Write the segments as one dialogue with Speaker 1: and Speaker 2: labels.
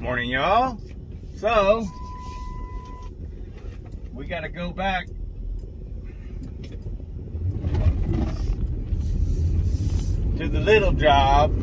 Speaker 1: Morning, y'all. So we got to go back to the little job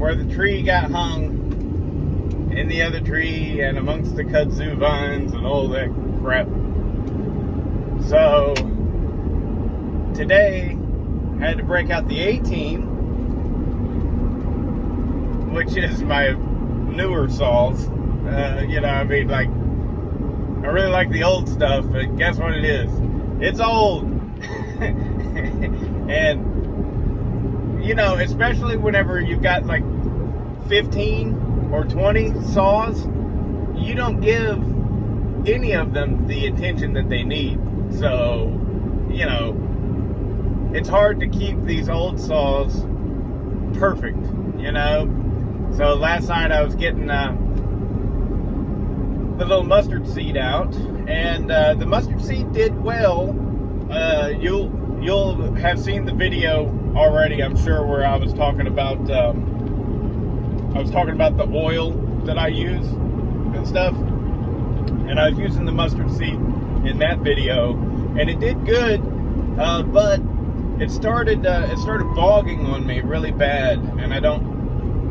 Speaker 1: where the tree got hung in the other tree and amongst the kudzu vines and all that crap. So today I had to break out the A-team, which is my newer saws. I really like the old stuff, but guess what it is? It's old. And especially whenever you've got like 15 or 20 saws, you don't give any of them the attention that they need. So, it's hard to keep these old saws perfect, So last night I was getting the little mustard seed out, and the mustard seed did well. You'll have seen the video already, I'm sure, where I was talking about the oil that I use and stuff, and I was using the mustard seed in that video, and it did good, but it started bogging on me really bad, and I don't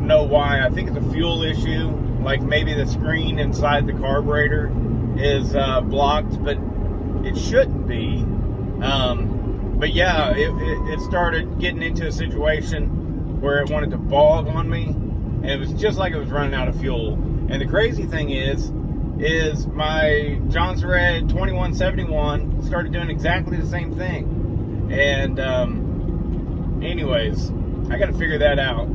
Speaker 1: know why. I think it's a fuel issue, like maybe the screen inside the carburetor is blocked, but it shouldn't be. But yeah, it started getting into a situation where it wanted to bog on me, and it was just like it was running out of fuel. And the crazy thing is my John Red 2171 started doing exactly the same thing. And anyways, I got to figure that out.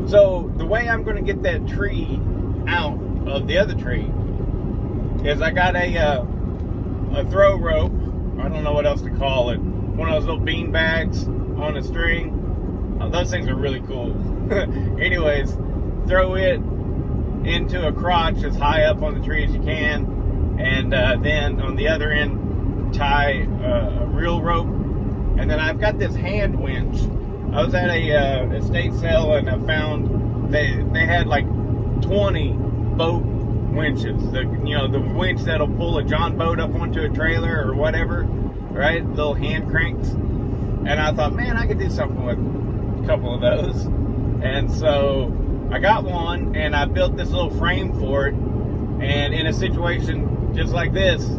Speaker 1: So the way I'm going to get that tree out of the other tree is I got a throw rope. I don't know what else to call it. One of those little bean bags on a string. Those things are really cool. Anyways, throw it into a crotch as high up on the tree as you can, and then on the other end tie a real rope, and then I've got this hand winch. I was at a estate sale, and I found they had like 20 boat winches. The winch that'll pull a John boat up onto a trailer or whatever, right? Little hand cranks. And I thought, man, I could do something with a couple of those. And so I got one, and I built this little frame for it. And in a situation just like this,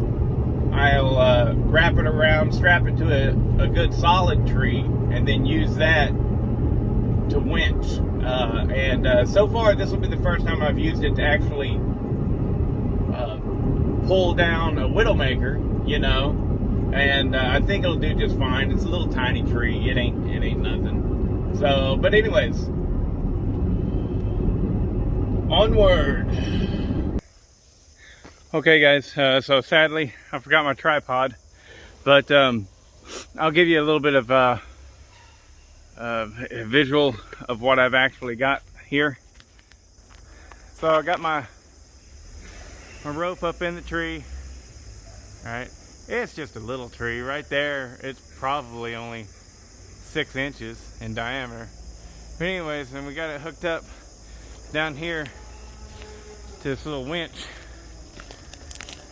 Speaker 1: I'll wrap it around, strap it to a good solid tree, and then use that to winch. So far, this will be the first time I've used it to actually pull down a widowmaker, and I think it'll do just fine. It's a little tiny tree. It ain't nothing. So, but anyways, onward. Okay, guys, so sadly, I forgot my tripod, but I'll give you a little bit of a visual of what I've actually got here. So I got my rope up in the tree. All right, it's just a little tree right there. It's probably only 6 inches in diameter. But anyways, then we got it hooked up down here to this little winch.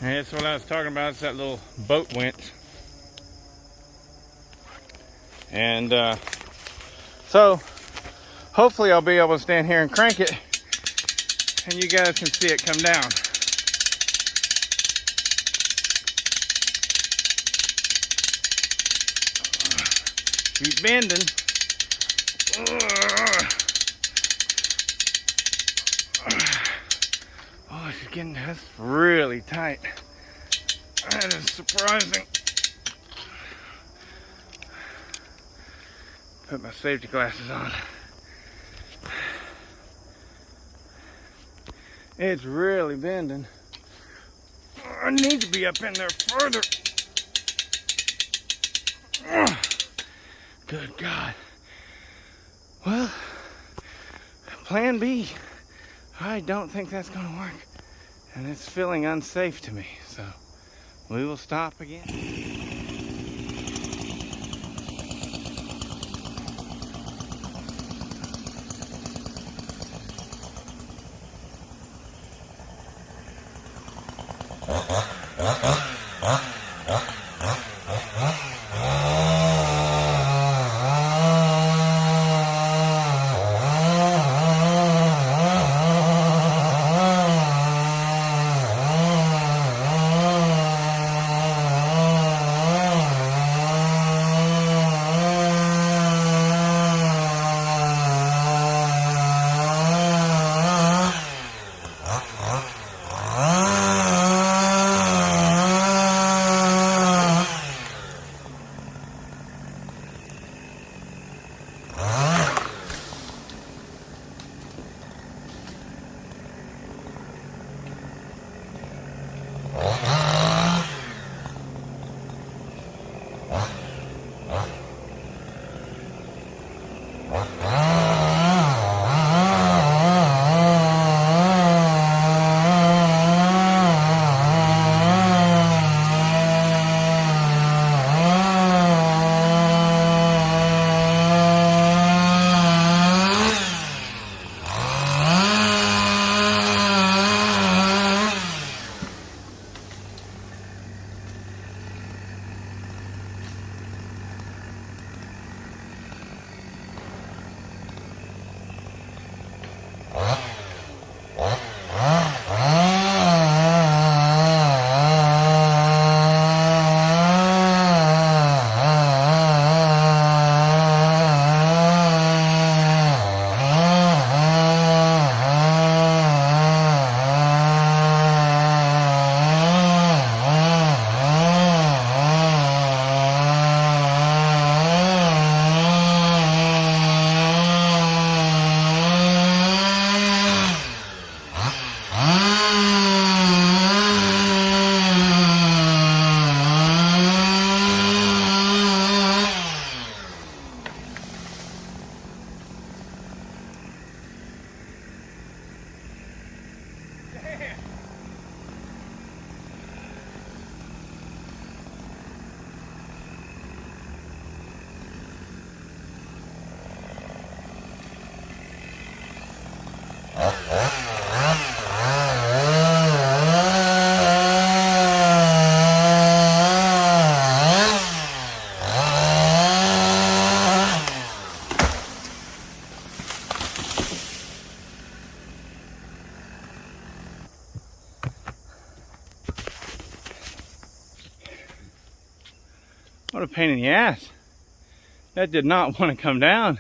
Speaker 1: And that's what I was talking about. It's that little boat winch. And so hopefully I'll be able to stand here and crank it, and you guys can see it come down. Keep bending. Oh, it's getting, that's really tight. That is surprising. Put my safety glasses on. It's really bending. I need to be up in there further. Good God. Well, plan B. I don't think that's going to work. And it's feeling unsafe to me. So we will stop again. What a pain in the ass. That did not want to come down.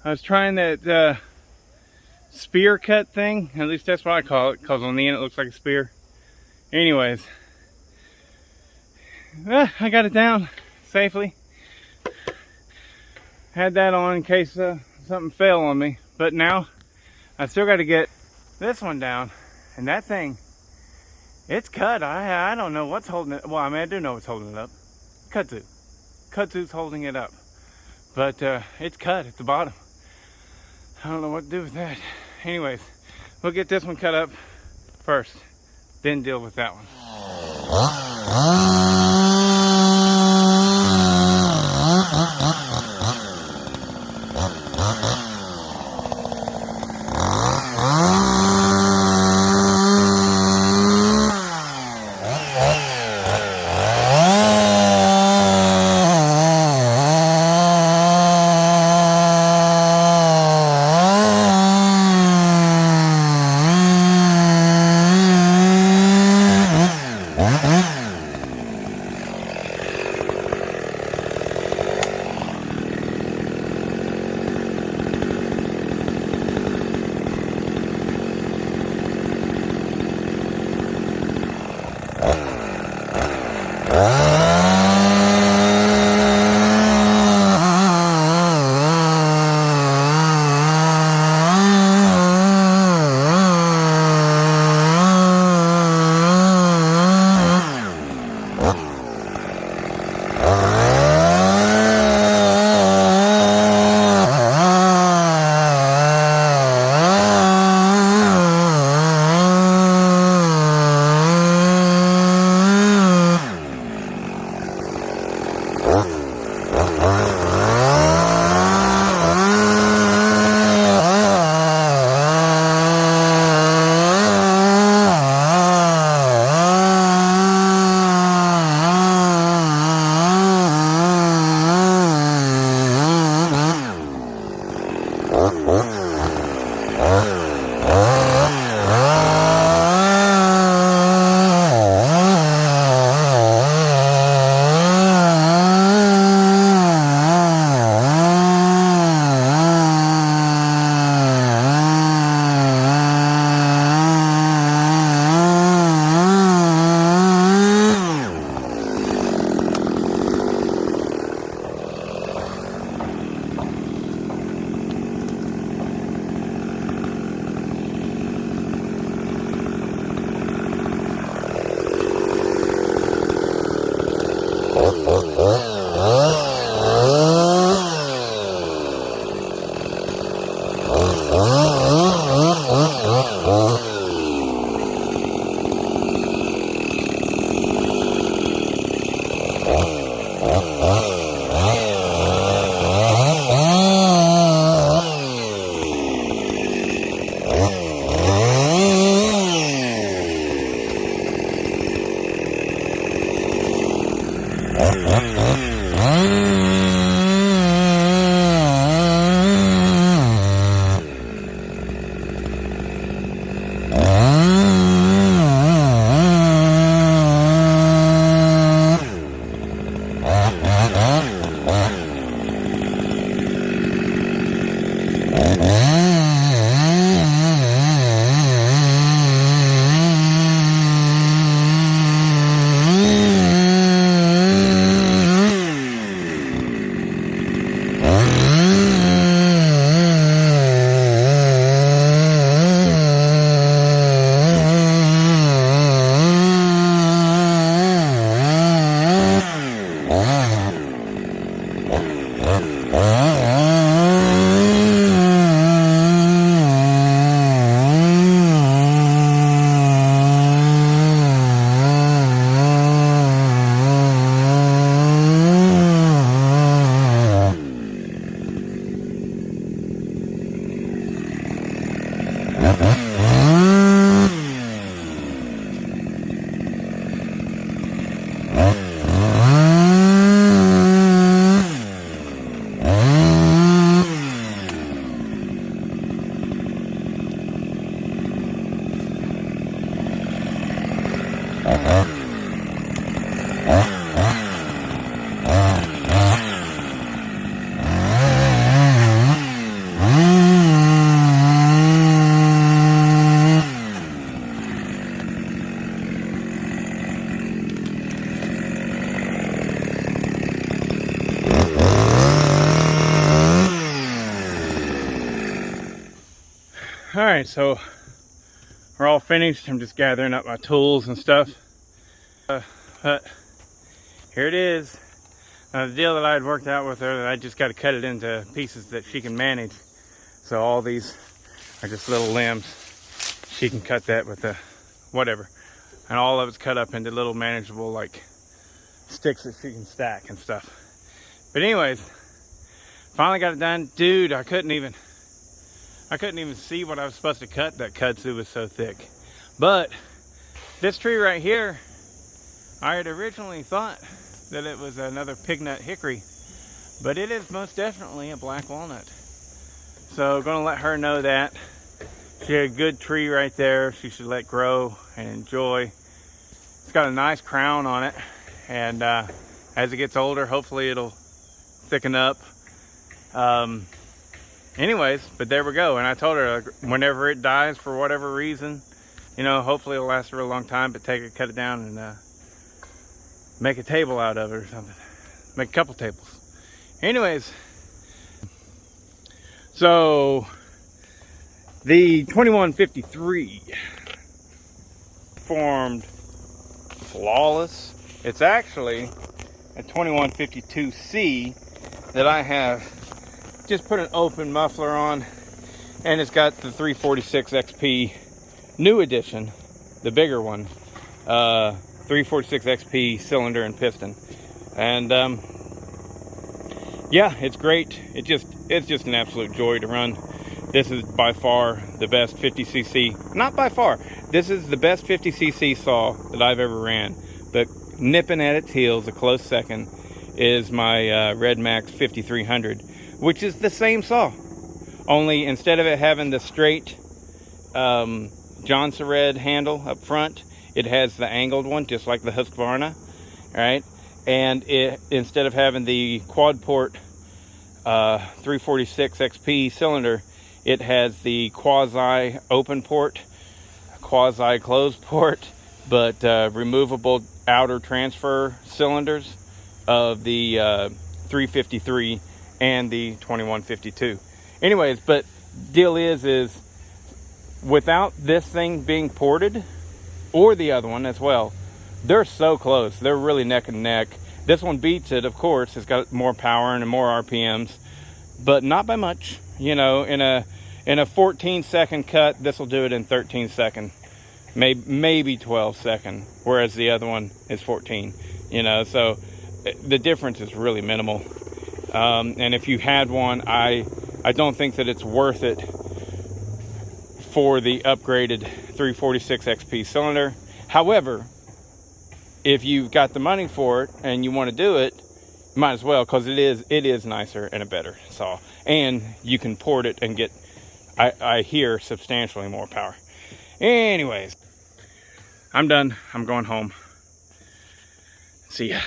Speaker 1: I was trying that spear cut thing. At least that's what I call it, because on the end it looks like a spear. Anyways, I got it down safely. Had that on in case something fell on me. But now I still got to get this one down. And that thing, it's cut. I don't know what's holding it. Well, I mean, I do know what's holding it up. Kudzu. Kudzu's holding it up. But it's cut at the bottom. I don't know what to do with that. Anyways, we'll get this one cut up first, then deal with that one. Alright, so we're all finished. I'm just gathering up my tools and stuff. But here it is. The deal that I had worked out with her, that I just got to cut it into pieces that she can manage. So all these are just little limbs. She can cut that with a whatever. And all of it's cut up into little manageable like sticks that she can stack and stuff. But anyways, finally got it done. Dude, I couldn't even see what I was supposed to cut. That kudzu was so thick. But this tree right here, I had originally thought that it was another pignut hickory, but it is most definitely a black walnut. So gonna let her know that. She had a good tree right there. She should let grow and enjoy. It's got a nice crown on it, and as it gets older, hopefully it'll thicken up. Anyways, but there we go. And I told her, like, whenever it dies for whatever reason, you know, hopefully it'll last a real long time, but take it, cut it down, and make a table out of it or something. Make a couple tables. Anyways, so the 2153 formed flawless. It's actually a 2152C that I have just put an open muffler on, and it's got the 346 XP new edition, the bigger one, 346 XP cylinder and piston, and yeah, it's great. It's just an absolute joy to run. This is by far the best 50cc, not by far, this is the best 50cc saw that I've ever ran, but nipping at its heels, a close second, is my Red Max 5300, which is the same saw, only instead of it having the straight Johnson Red handle up front, it has the angled one, just like the Husqvarna, right? And it, instead of having the quad port 346 XP cylinder, it has the quasi open port, quasi closed port, but removable outer transfer cylinders of the 353 and the 2152. Anyways, but deal is without this thing being ported, or the other one as well, they're so close. They're really neck and neck. This one beats it, of course. It's got more power and more RPMs, but not by much. You know, in a 14-second cut, this will do it in 13 second, maybe 12 second, whereas the other one is 14. You know, so the difference is really minimal. And if you had one, I don't think that it's worth it for the upgraded 346 XP cylinder. However, if you've got the money for it and you want to do it, you might as well, because it is nicer and a better saw, and you can port it and get, I hear, substantially more power. Anyways, I'm done. I'm going home. See ya.